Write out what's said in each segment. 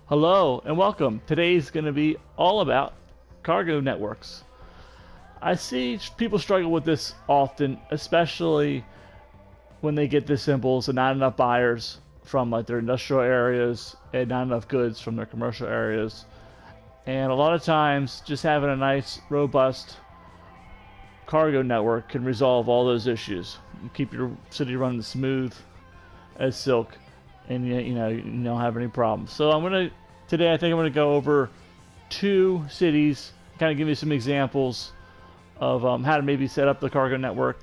Hello and welcome. Today's going to be all about cargo networks. I see people struggle with this often, especially when they get the symbols and not enough buyers from like their industrial areas and not enough goods from their commercial areas. And a lot of times, just having a nice, robust cargo network can resolve all those issues. You keep your city running smooth as silk, and you don't have any problems. So today I think I'm gonna go over two cities, kind of give you some examples of how to maybe set up the cargo network.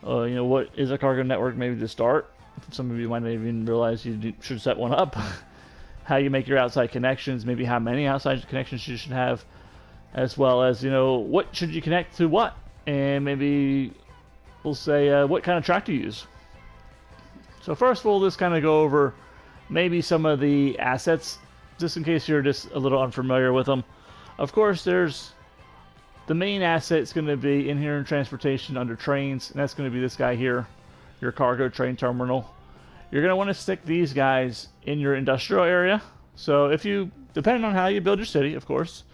What is a cargo network maybe to start. Some of you might not even realize you should set one up. How you make your outside connections, maybe how many outside connections you should have, as well as what should you connect to what, and maybe we'll say what kind of track to use. So first we'll just kind of go over maybe some of the assets, just in case you're just a little unfamiliar with them. Of course, there's the main asset is going to be in here in transportation under trains, and that's going to be this guy here, your cargo train terminal. You're going to want to stick these guys in your industrial area. So depending on how you build your city, of course,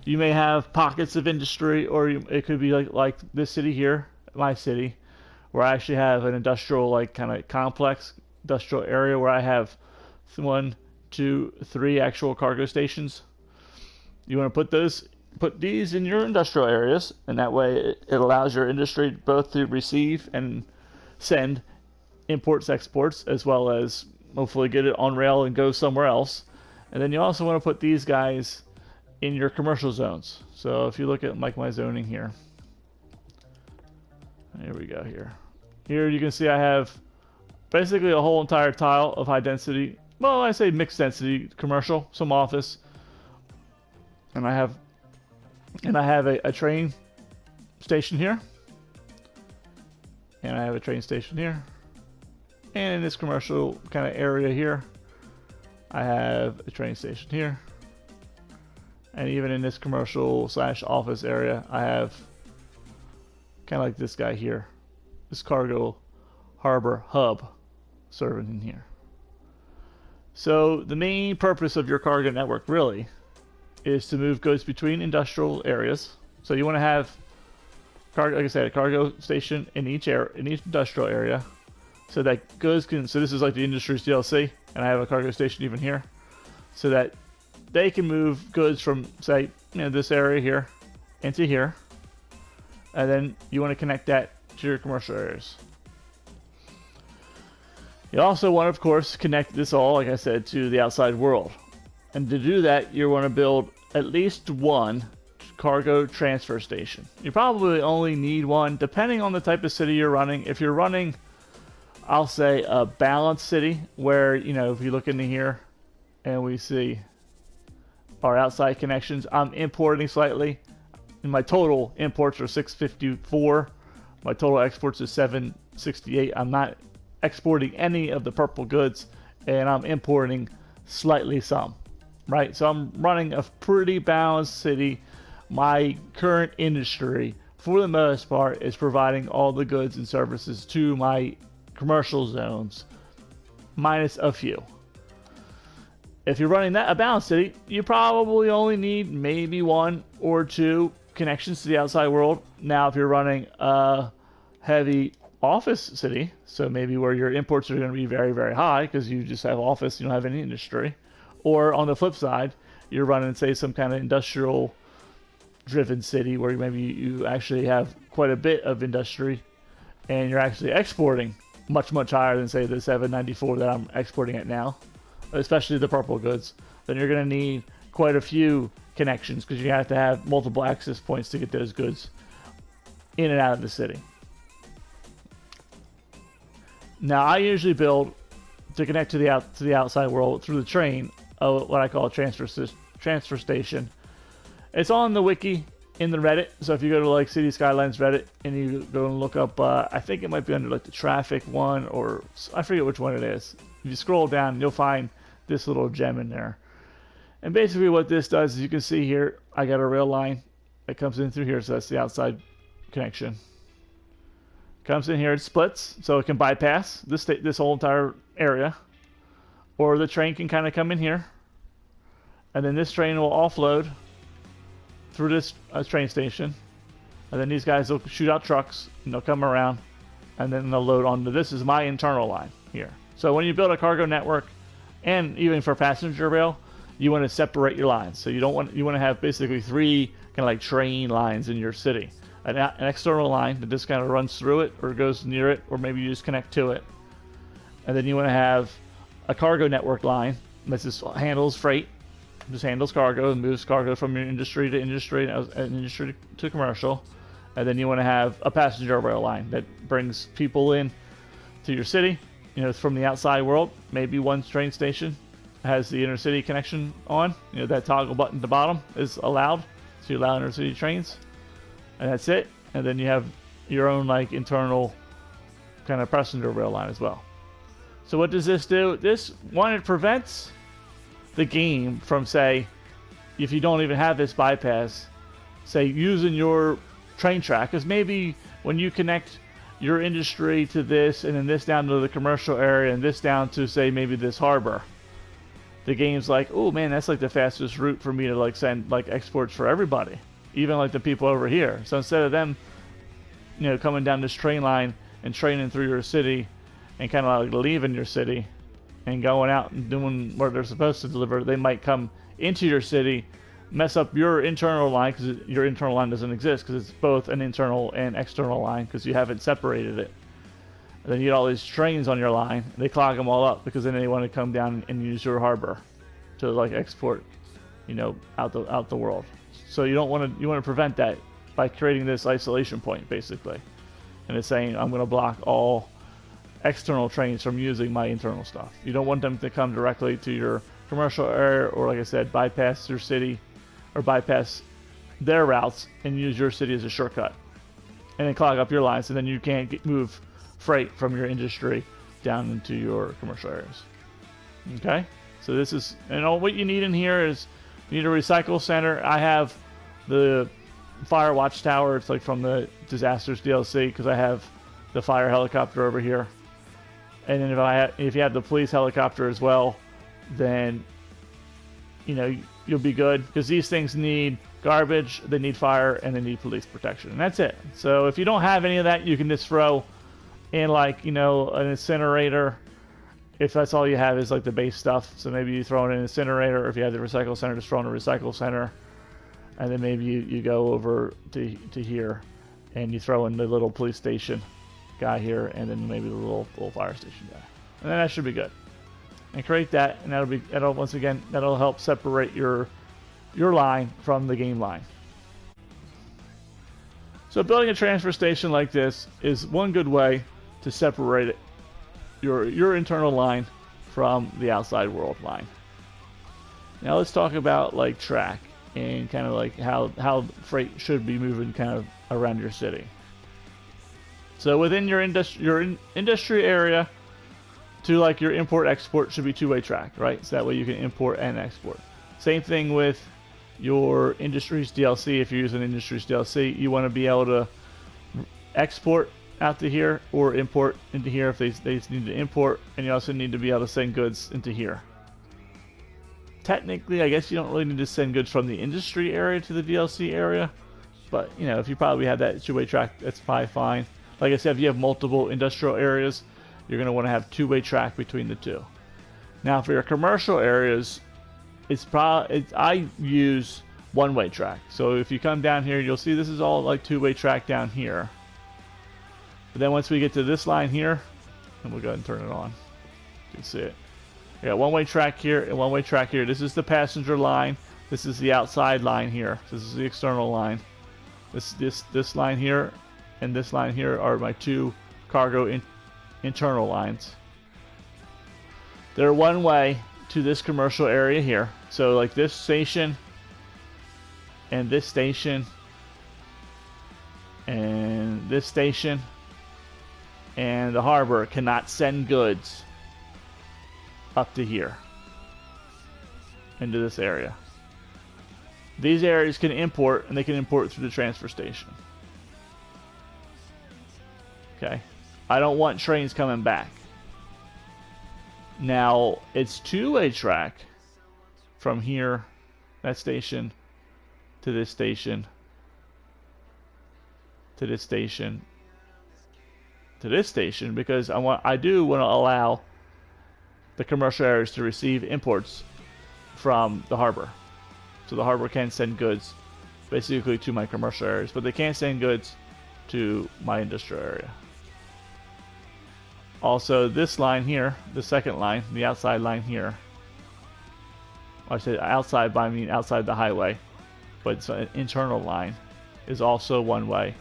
you may have pockets of industry, or it could be like this city here, my city, where I actually have an industrial kind of complex industrial area where I have 1, 2, 3 actual cargo stations. You want to put these in your industrial areas, and that way it allows your industry both to receive and send imports, exports, as well as hopefully get it on rail and go somewhere else. And then you also want to put these guys in your commercial zones. So if you look at my zoning here, here we go here. Here you can see I have basically a whole entire tile of high density, well, I say mixed density commercial, some office, and I have a train station here, and I have a train station here, and in this commercial kind of area here I have a train station here, and even in this commercial / office area I have kind of like this guy here, this cargo harbor hub serving in here. So the main purpose of your cargo network really is to move goods between industrial areas. So you want to have cargo, like I said, a cargo station in each industrial area, so that goods can. So this is like the industry's DLC, and I have a cargo station even here, so that they can move goods from, say, this area here into here, and then you want to connect that to your commercial areas. You also want to, of course, connect this all, like I said, to the outside world. And to do that, you want to build at least one cargo transfer station. You probably only need one, depending on the type of city you're running. If you're running, I'll say, a balanced city, where, if you look into here and we see our outside connections, I'm importing slightly. And my total imports are 654. My total exports is 768. I'm not exporting any of the purple goods, and I'm importing slightly some, right? So I'm running a pretty balanced city. My current industry, for the most part, is providing all the goods and services to my commercial zones, minus a few. If you're running a balanced city, you probably only need maybe 1 or 2 connections to the outside world. Now, if you're running a heavy office city, so maybe where your imports are going to be very, very high because you just have office, you don't have any industry, or on the flip side, you're running, say, some kind of industrial driven city where maybe you actually have quite a bit of industry and you're actually exporting much, much higher than, say, the 794 that I'm exporting at now, especially the purple goods, then you're going to need quite a few connections because you have to have multiple access points to get those goods in and out of the city. Now, I usually build to connect to the outside world through the train, what I call a transfer station. It's on the wiki in the Reddit. So if you go to like City Skylines Reddit and you go and look up, I think it might be under like the traffic one, or I forget which one it is. If you scroll down, you'll find this little gem in there. And basically what this does is, you can see here, I got a rail line that comes in through here, so that's the outside connection. Comes in here, it splits, so it can bypass this whole entire area, or the train can kind of come in here and then this train will offload through this train station, and then these guys will shoot out trucks, and they'll come around, and then they'll load onto this is my internal line here. So when you build a cargo network, and even for passenger rail, you want to separate your lines. So you want to have basically three kind of like train lines in your city. An external line that just kind of runs through it or goes near it, or maybe you just connect to it. And then you want to have a cargo network line that just handles freight, just handles cargo and moves cargo from your industry to industry and industry to commercial. And then you want to have a passenger rail line that brings people in to your city, from the outside world. Maybe one train station has the intercity connection on. That toggle button at the bottom is allowed, so you allow intercity trains, and that's it. And then you have your own like internal kind of passenger rail line as well. So what does this do? This one, it prevents the game from, say, if you don't even have this bypass, say using your train track, because maybe when you connect your industry to this and then this down to the commercial area and this down to, say, maybe this harbor, the game's like, oh man, that's like the fastest route for me to like send like exports for everybody, even like the people over here. So instead of them coming down this train line and training through your city and kind of like leaving your city and going out and doing what they're supposed to deliver, they might come into your city, mess up your internal line, because your internal line doesn't exist, because it's both an internal and external line, because you haven't separated it. And then you get all these trains on your line, and they clog them all up, because then they want to come down and use your harbor to like export, out the world. So you want to prevent that by creating this isolation point, basically. And it's saying, I'm going to block all external trains from using my internal stuff. You don't want them to come directly to your commercial area, or like I said, bypass your city or bypass their routes and use your city as a shortcut, and then clog up your lines, and then you can't move freight from your industry down into your commercial areas. Okay, so this is, and all what you need in here is you need a recycle center. I have the fire watchtower. It's like from the Disasters DLC, because I have the fire helicopter over here. And then if you have the police helicopter as well, then you'll be good, because these things need garbage, they need fire, and they need police protection, and that's it. So if you don't have any of that, you can just throw in like an incinerator, if that's all you have is like the base stuff. So maybe you throw in an incinerator, or if you have the recycle center, just throw in a recycle center, and then maybe you go over to here and you throw in the little police station guy here, and then maybe the little fire station guy, and then that should be good. And create that, and that'll help separate your line from the game line. So building a transfer station like this is one good way to separate your internal line from the outside world line. Now let's talk about like track and kind of like how freight should be moving kind of around your city. So within your industry area, to like your import-export should be two-way track, right? So that way you can import and export. Same thing with your Industries DLC. If you're using Industries DLC, you want to be able to export out to here or import into here if they need to import, and you also need to be able to send goods into here. Technically, I guess you don't really need to send goods from the industry area to the DLC area, but if you probably have that two-way track, that's probably fine. Like I said, if you have multiple industrial areas, you're going to want to have two-way track between the two. Now, for your commercial areas, I use one-way track. So if you come down here, you'll see this is all like two-way track down here. But then once we get to this line here, and we'll go ahead and turn it on. You can see it. We got one-way track here and one-way track here. This is the passenger line. This is the outside line here. This is the external line. This line here and this line here are my two cargo internal lines. They're one way to this commercial area here. So like this station and this station and this station and the harbor cannot send goods up to here into this area. These areas can import, and they can import through the transfer station. Okay, I don't want trains coming back. Now it's two-way track from here that station to this station to this station to this station, because I do want to allow the commercial areas to receive imports from the harbor. So the harbor can send goods basically to my commercial areas, but they can't send goods to my industrial area. Also, this line here, the second line, the outside line here, I say outside, but I mean outside the highway, but it's an internal line, is also one way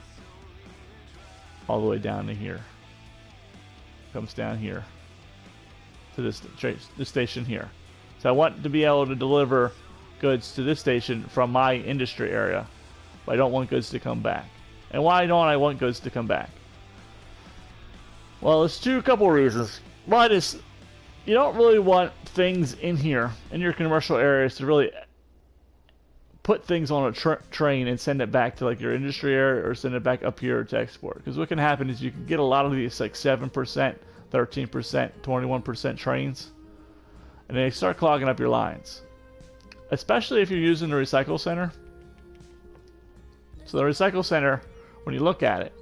all the way down to here. Comes down here to this station here. So I want to be able to deliver goods to this station from my industry area, but I don't want goods to come back. And why don't I want goods to come back? Well, there's a couple reasons. One is you don't really want things in here, in your commercial areas, to really put things on a train and send it back to like your industry area or send it back up here to export. Because what can happen is you can get a lot of these like 7%, 13%, 21% trains, and they start clogging up your lines. Especially if you're using the recycle center. So the recycle center, when you look at it,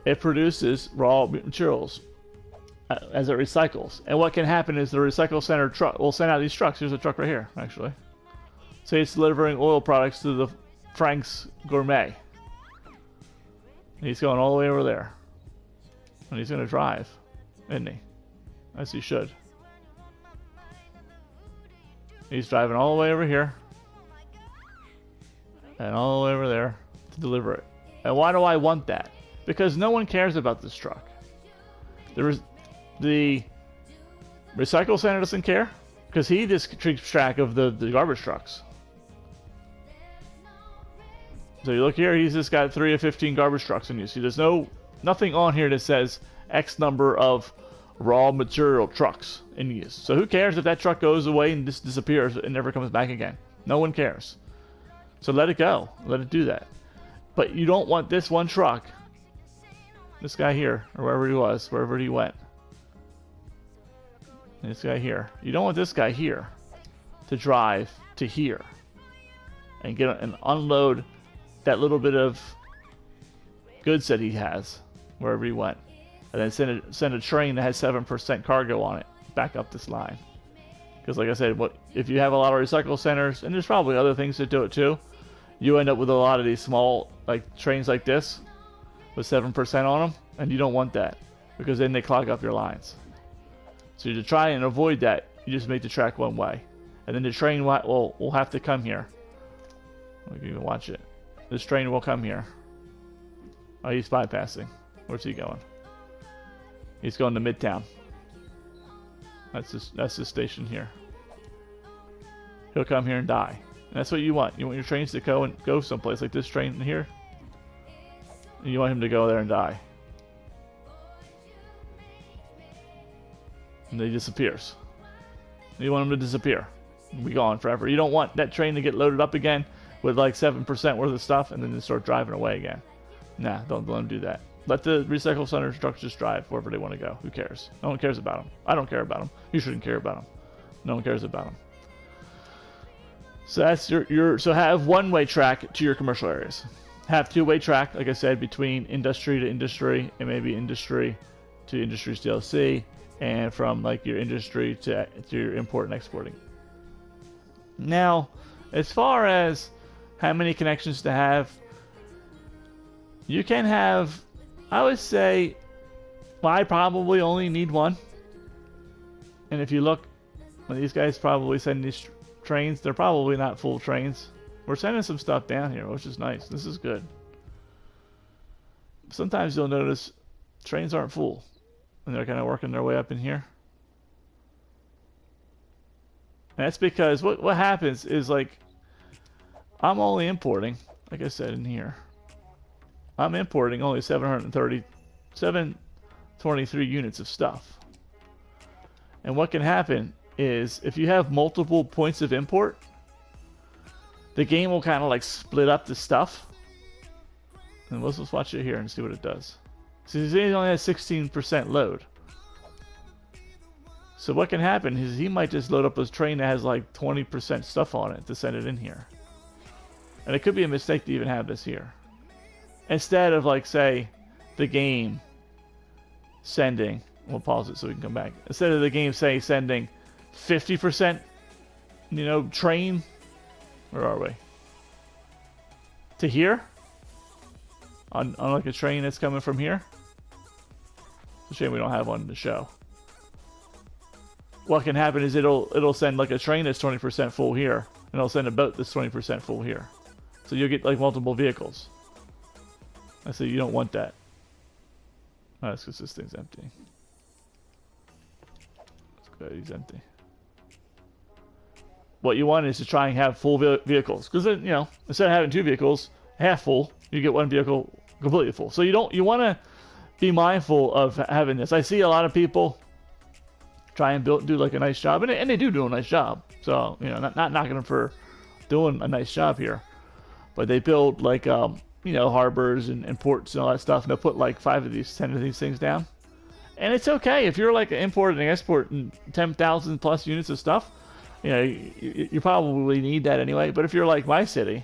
it produces raw materials as it recycles. And what can happen is the recycle center truck will send out these trucks. Here's a truck right here, actually. Say it's delivering oil products to the Frank's Gourmet. And he's going all the way over there. And he's going to drive, isn't he? As he should. He's driving all the way over here. And all the way over there to deliver it. And why do I want that? Because no one cares about this truck. The recycle center doesn't care, because he just keeps track of the garbage trucks. So you look here, he's just got 3 of 15 garbage trucks in use. See, there's nothing on here that says X number of raw material trucks in use. So who cares if that truck goes away and just disappears and never comes back again? No one cares. So let it go. Let it do that. But you don't want this one truck, this guy here, or wherever he was, wherever he went. This guy here. You don't want this guy here to drive to here and get and unload that little bit of goods that he has wherever he went, and then send a train that has 7% cargo on it back up this line. Because like I said, if you have a lot of recycle centers, and there's probably other things that do it too, you end up with a lot of these small like trains like this with 7% on them, and you don't want that, because then they clog up your lines. So to try and avoid that, you just make the track one way, and then the train will have to come here. We can even watch it. This train will come here. Oh, he's bypassing. Where's he going? He's going to Midtown. That's the station here. He'll come here and die. And that's what you want. You want your trains to go someplace like this train here. And you want him to go there and die. And then he disappears. You want him to disappear. Be gone forever. You don't want that train to get loaded up again with like 7% worth of stuff and then just start driving away again. Nah, don't let them do that. Let the recycle center trucks just drive wherever they want to go. Who cares? No one cares about them. I don't care about them. You shouldn't care about them. No one cares about them. So that's so have one-way track to your commercial areas. Have two-way track, like I said, between industry to industry, and maybe industry to industry's DLC, and from like your industry to your import and exporting. Now, as far as how many connections to have, you can have, I would say, well, I probably only need one. And if you look, well, these guys probably send these trains, they're probably not full trains. We're sending some stuff down here, which is nice. This is good. Sometimes you'll notice trains aren't full, and they're kind of working their way up in here. And that's because what happens is, like, I'm only importing, like I said in here, I'm importing only 723 units of stuff. And what can happen is, if you have multiple points of import, the game will kind of like split up the stuff. And let's just watch it here and see what it does. See, it only has 16% load. So what can happen is he might just load up a train that has like 20% stuff on it to send it in here. And it could be a mistake to even have this here. Instead of like, say, the game sending, we'll pause it so we can come back. Instead of the game, say, sending 50%, train, where are we? To here? On like a train that's coming from here? It's a shame we don't have one to show. What can happen is it'll send like a train that's 20% full here, and it'll send a boat that's 20% full here. So you'll get like multiple vehicles. I say you don't want that. Oh, that's because this thing's empty. Let's go, he's empty. What you want is to try and have full vehicles, because then instead of having 2 vehicles half full, you get 1 vehicle completely full. So you want to be mindful of having this. I see a lot of people try and do like a nice job, and they do a nice job. So not knocking them for doing a nice job here, but they build like harbors and ports and all that stuff, and they'll put like 5 of these, 10 of these things down, and it's okay if you're like importing and exporting 10,000 plus units of stuff. You probably need that anyway. But if you're like my city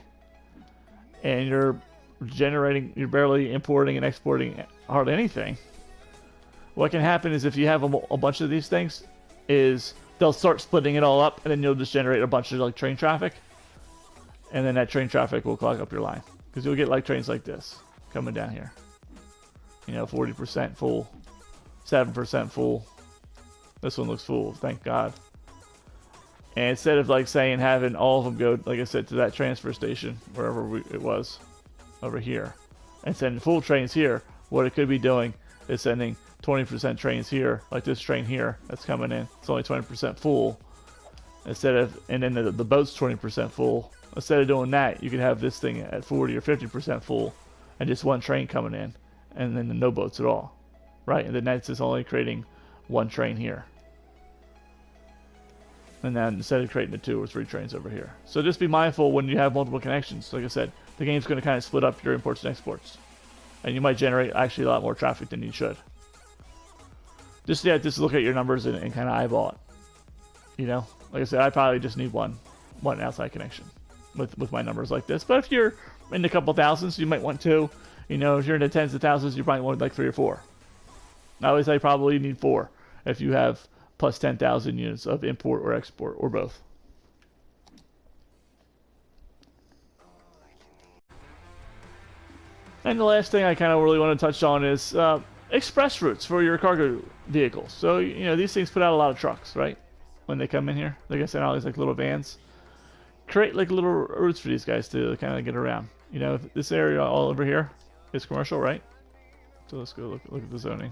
and you're barely importing and exporting hardly anything, what can happen is if you have a bunch of these things, is they'll start splitting it all up, and then you'll just generate a bunch of like train traffic, and then that train traffic will clog up your line, because you'll get like trains like this coming down here. 40% full, 7% full. This one looks full, thank God. And instead of like having all of them go, like I said, to that transfer station, wherever it was, over here, and sending full trains here, what it could be doing is sending 20% trains here, like this train here that's coming in. It's only 20% full. And then the boat's 20% full. Instead of doing that, you could have this thing at 40 or 50% full, and just 1 train coming in, and then no boats at all, right? And then that's just only creating 1 train here. And then instead of creating the 2 or 3 trains over here. So just be mindful when you have multiple connections. Like I said, the game's going to kind of split up your imports and exports, and you might generate actually a lot more traffic than you should. Just look at your numbers and kind of eyeball it. Like I said, I probably just need one outside connection with my numbers like this. But if you're in a couple thousands, you might want 2. If you're in the tens of thousands, you probably want like 3 or 4. I always say probably need 4 if you have plus 10,000 units of import or export, or both. And the last thing I kind of really want to touch on is express routes for your cargo vehicles. So these things put out a lot of trucks, right? When they come in here, like I said, all these like little vans. Create like little routes for these guys to kind of get around. This area all over here is commercial, right? So let's go look at the zoning.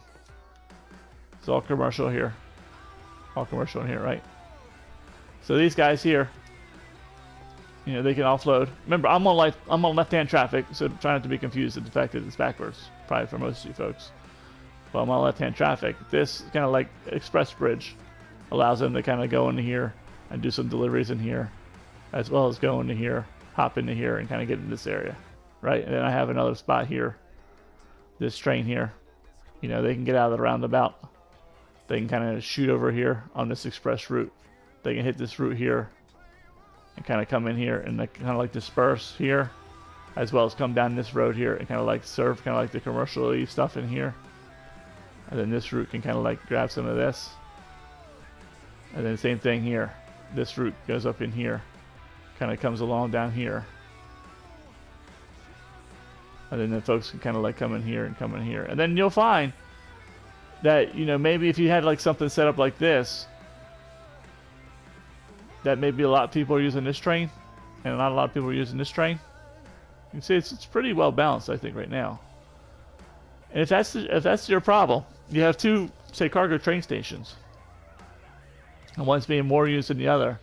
It's all commercial here. All commercial in here, right? So these guys here, they can offload. Remember, I'm on left-hand traffic, so try not to be confused with the fact that it's backwards, probably for most of you folks. But I'm on left-hand traffic. This kind of like express bridge allows them to kind of go into here and do some deliveries in here, as well as go into here, hop into here, and kind of get in this area, right? And then I have another spot here, this train here. They can get out of the roundabout. They can kind of shoot over here on this express route. They can hit this route here and kind of come in here and kind of like disperse here, as well as come down this road here and kind of like serve kind of like the commercial stuff in here. And then this route can kind of like grab some of this. And then same thing here. This route goes up in here, kind of comes along down here. And then the folks can kind of like come in here and come in here. And then you'll find that, maybe if you had like something set up like this, that maybe a lot of people are using this train, and not a lot of people are using this train. You can see it's pretty well balanced, I think, right now. And if that's your problem, you have 2, say, cargo train stations, and one's being more used than the other.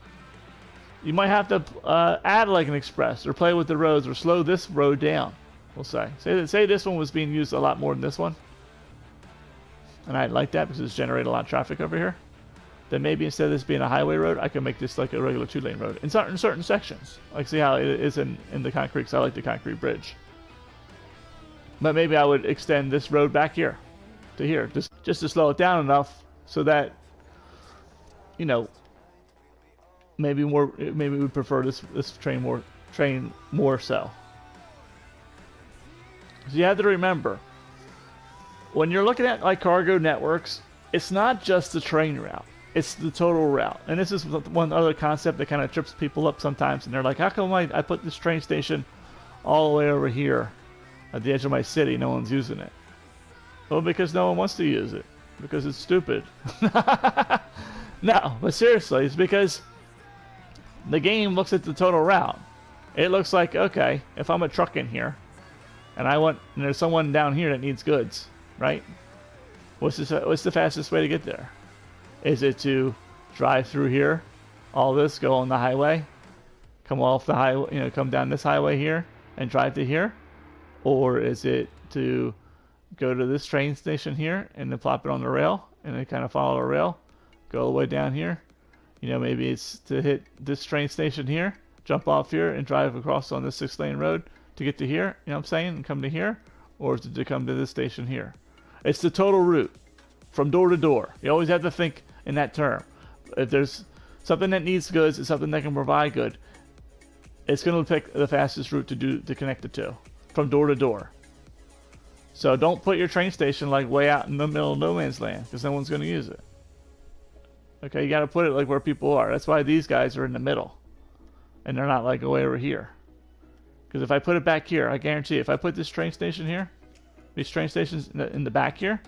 You might have to add like an express, or play with the roads, or slow this road down. We'll say this one was being used a lot more than this one, and I like that because it's generated a lot of traffic over here. Then maybe instead of this being a highway road, I can make this like a regular 2-lane road in certain sections. Like, see how it is in the concrete, because I like the concrete bridge. But maybe I would extend this road back here to here, just to slow it down enough so that you know, maybe we prefer this train more so. So you have to remember, when you're looking at like cargo networks, it's not just the train route, it's the total route. And this is one other concept that kind of trips people up sometimes, and they're like, how come I put this train station all the way over here at the edge of my city, no one's using it? Well, because no one wants to use it, because it's stupid. No, but seriously, it's because the game looks at the total route. It looks like, okay, if I'm a truck in here, and there's someone down here that needs goods, right? What's the fastest way to get there? Is it to drive through here, all this, go on the highway, come off the highway, come down this highway here and drive to here? Or is it to go to this train station here and then plop it on the rail and then kind of follow the rail, go all the way down here? Maybe it's to hit this train station here, jump off here and drive across on this 6-lane road to get to here, you know what I'm saying, and come to here, or is it to come to this station here? It's the total route from door to door. You always have to think in that term. If there's something that needs goods and something that can provide good, it's going to pick the fastest route to connect the two from door to door. So don't put your train station like way out in the middle of no man's land, because no one's going to use it. Okay, you got to put it like where people are. That's why these guys are in the middle, and they're not like way over here. Because if I put it back here, I guarantee if I put this train station here, these train stations in the back here,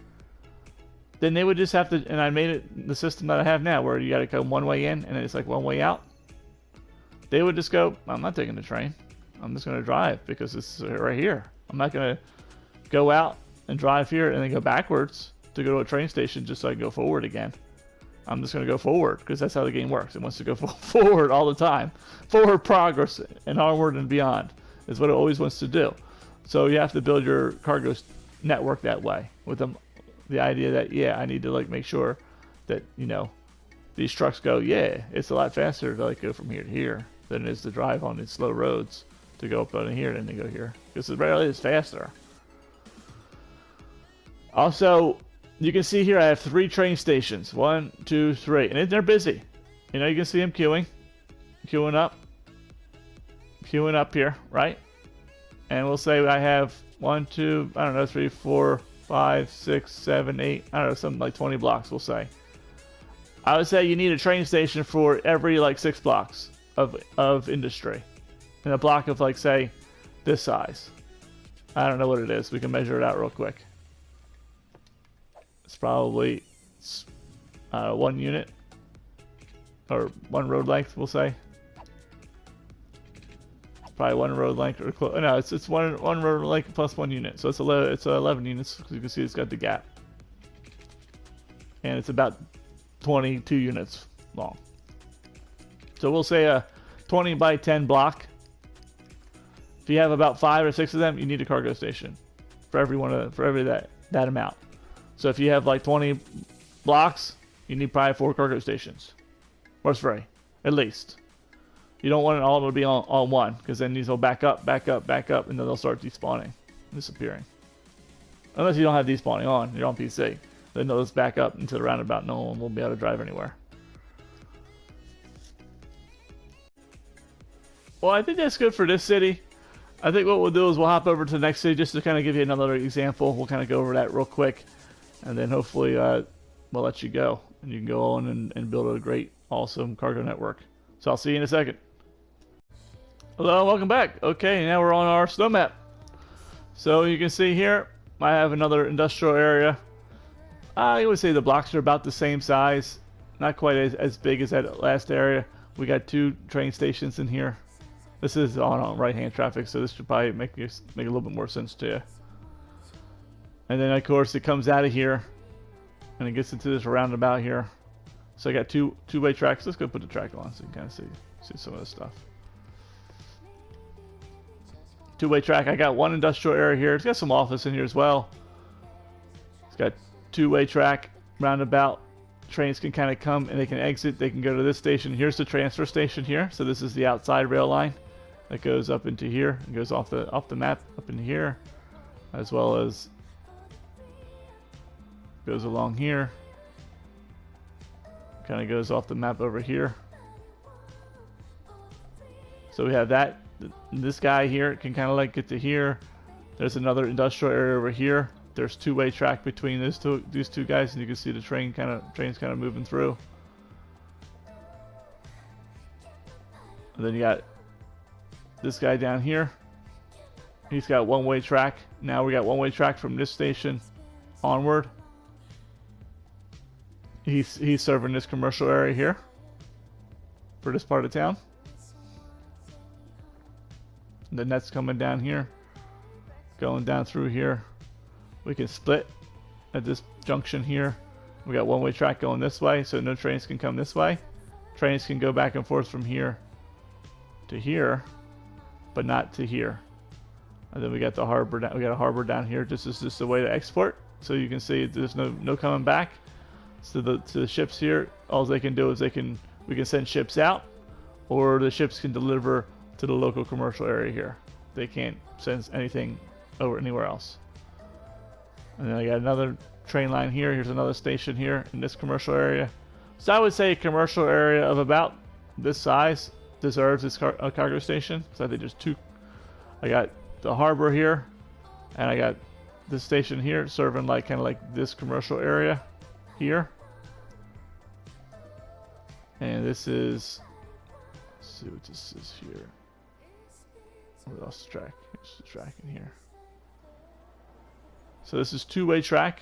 then they would just have to, and I made it the system that I have now where you got to come one way in and then it's like one way out. They would just go, I'm not taking the train. I'm just going to drive because it's right here. I'm not going to go out and drive here and then go backwards to go to a train station just so I can go forward again. I'm just going to go forward because that's how the game works. It wants to go forward all the time. Forward progress and onward and beyond is what it always wants to do. So you have to build your cargo network that way with the idea that, yeah, I need to like make sure that, these trucks go, yeah, it's a lot faster to like go from here to here than it is to drive on these slow roads to go up on here and then go here, because it rarely is faster. Also, you can see here I have 3 train stations. 1, 2, 3. And they're busy. You can see them queuing up here, right? And we'll say I have 1, 2, I don't know, 3, 4, 5, 6, 7, 8, I don't know, something like 20 blocks, we'll say. I would say you need a train station for every like 6 blocks of industry. And a block of like, say, this size. I don't know what it is. We can measure it out real quick. It's probably 1 unit or 1 road length, we'll say. Probably 1 road length or no, it's one road length plus 1 unit, so it's 11 units. Because you can see it's got the gap, and it's about 22 units long. So we'll say a 20 by 10 block. If you have about 5 or 6 of them, you need a cargo station for every that amount. So if you have like 20 blocks, you need probably 4 cargo stations. Or 3, at least. You don't want it all to be on one, because then these will back up, and then they'll start despawning, disappearing. Unless you don't have despawning on, you're on PC. Then they'll just back up into the roundabout, no one will be able to drive anywhere. Well, I think that's good for this city. I think what we'll do is we'll hop over to the next city just to kind of give you another example. We'll kind of go over that real quick, and then hopefully we'll let you go, and you can go on and build a great, awesome cargo network. So I'll see you in a second. Hello, welcome back. Okay, now we're on our snow map. So you can see here, I have another industrial area. I would say the blocks are about the same size. Not quite as big as that last area. We got 2 train stations in here. This is on right-hand traffic, so this should probably make a little bit more sense to you. And then, of course, it comes out of here, and it gets into this roundabout here. So I got two-way tracks. Let's go put the track on so you can kind of see some of this stuff. 2-way track. I got 1 industrial area here. It's got some office in here as well. It's got 2-way track, roundabout. Trains can kind of come and they can exit. They can go to this station. Here's the transfer station here. So this is the outside rail line that goes up into here and goes off the map up into here, as well as goes along here. Kind of goes off the map over here. So we have that. This guy here can kind of like get to here. There's another industrial area over here. There's two-way track between these two guys, and you can see the train's kind of moving through. And then you got this guy down here. He's got one-way track. Now we got one-way track from this station onward. He's serving this commercial area here for this part of town. And then that's coming down here, going down through here. We can split at this junction here. We got one-way track going this way, so no trains can come this way. Trains can go back and forth from here to here, but not to here. And then we got the harbor. We got a harbor down here. This is just a way to export. So you can see there's no coming back. So the ships here, all they can do is we can send ships out, or the ships can deliver to the local commercial area here. They can't send anything over anywhere else. And then I got another train line here. Here's another station here in this commercial area. So I would say a commercial area of about this size deserves this cargo station. So I think there's two. I got the harbor here, and I got this station here serving like kind of like this commercial area here. And this is, let's see what this is here. We lost the track. Here's the track in here. So this is two-way track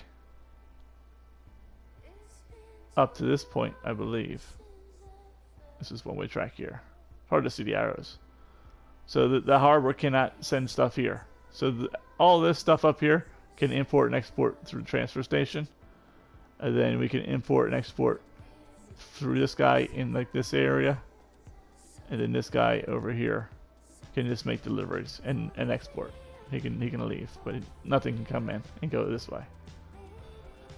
up to this point, I believe. This is one-way track here. Hard to see the arrows. So the harbor cannot send stuff here. So all this stuff up here can import and export through the transfer station. And then we can import and export through this guy in like this area. And then this guy over here can just make deliveries and export. He can leave, but nothing can come in and go this way.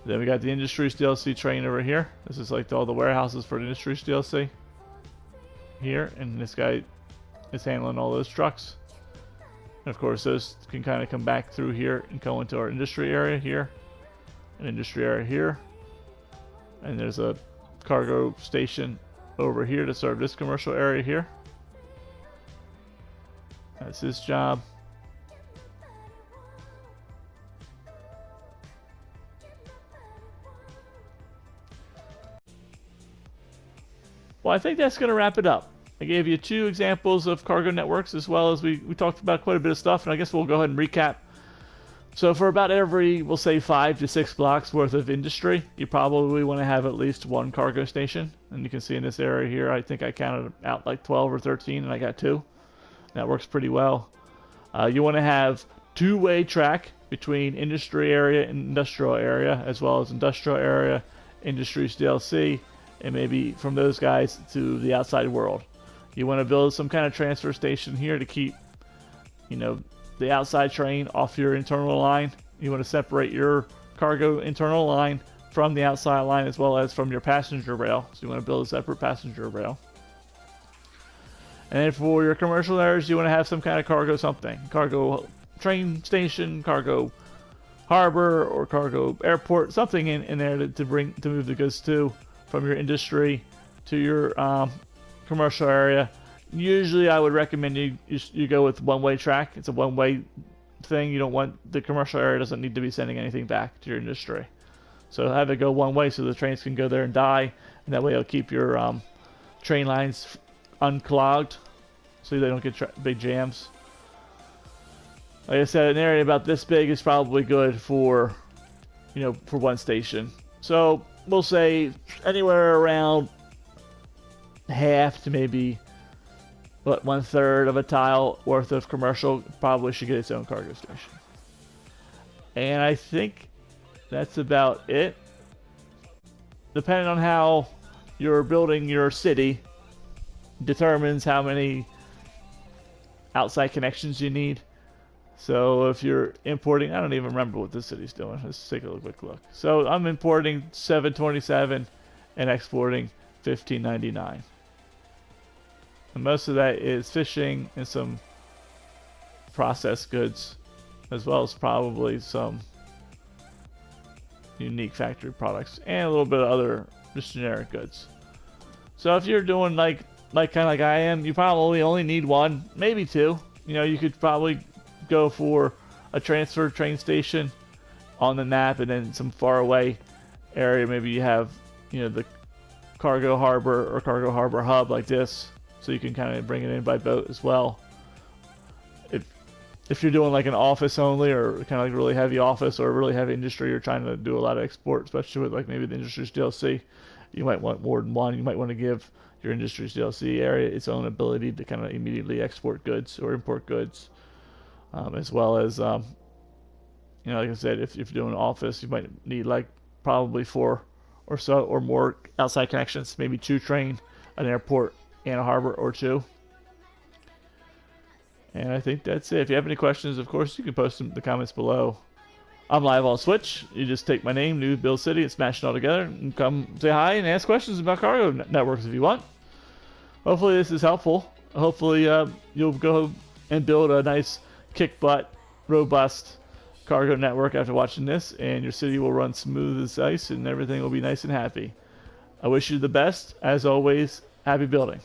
Then we got the Industries DLC train over here. This is like all the warehouses for the Industries DLC here, and this guy is handling all those trucks. And of course, those can kind of come back through here and go into our industry area here, an industry area here, and there's a cargo station over here to serve this commercial area here. That's his job. Well, I think that's going to wrap it up. I gave you 2 examples of cargo networks, as well as we talked about quite a bit of stuff, and I guess we'll go ahead and recap. So for about every, we'll say 5 to 6 blocks worth of industry, you probably want to have at least 1 cargo station. And you can see in this area here, I think I counted out like 12 or 13, and I got 2. That works pretty well. You want to have 2-way track between industry area and industrial area, as well as industrial area, Industries DLC, and maybe from those guys to the outside world. You want to build some kind of transfer station here to keep, the outside train off your internal line. You want to separate your cargo internal line from the outside line, as well as from your passenger rail. So you want to build a separate passenger rail. And then for your commercial areas, you want to have some kind of cargo something. Cargo train station, cargo harbor, or cargo airport, something in there to move the goods to, from your industry to your commercial area. Usually I would recommend you go with one-way track. It's a one-way thing. You don't want, the commercial area doesn't need to be sending anything back to your industry. So have it go one way so the trains can go there and die, and that way it'll keep your train lines unclogged so they don't get big jams. Like I said, an area about this big is probably good for, for one station. So we'll say anywhere around half to maybe 1/3 of a tile worth of commercial probably should get its own cargo station. And I think that's about it. Depending on how you're building your city determines how many outside connections you need. So if you're importing, I don't even remember what this city's doing. Let's take a quick look. So I'm importing 727 and exporting 1599. And most of that is fishing and some processed goods, as well as probably some unique factory products and a little bit of other just generic goods. So if you're doing like kind of like I am, you probably only need one, maybe two. You know, you could probably go for a transfer train station on the map, and then some far away area. Maybe you have, you know, the cargo harbor or cargo harbor hub like this, so you can kind of bring it in by boat as well. If you're doing like an office only, or kind of like really heavy office or really heavy industry, you're trying to do a lot of export, especially with like maybe the industry's DLC, you might want more than one. You might want to give your industry's DLC area its own ability to kind of immediately export goods or import goods, as well as you know, like I said, if you're doing an office, you might need like probably 4 or so or more outside connections, maybe 2 train, an airport, and a harbor or 2. And I think that's it. If you have any questions, of course, you can post them in the comments below. I'm live on Switch. You just take my name, New Build City, and smash it all together, and come say hi and ask questions about cargo networks if you want. Hopefully this is helpful. Hopefully you'll go and build a nice kick-butt, robust cargo network after watching this, and your city will run smooth as ice, and everything will be nice and happy. I wish you the best. As always, happy building.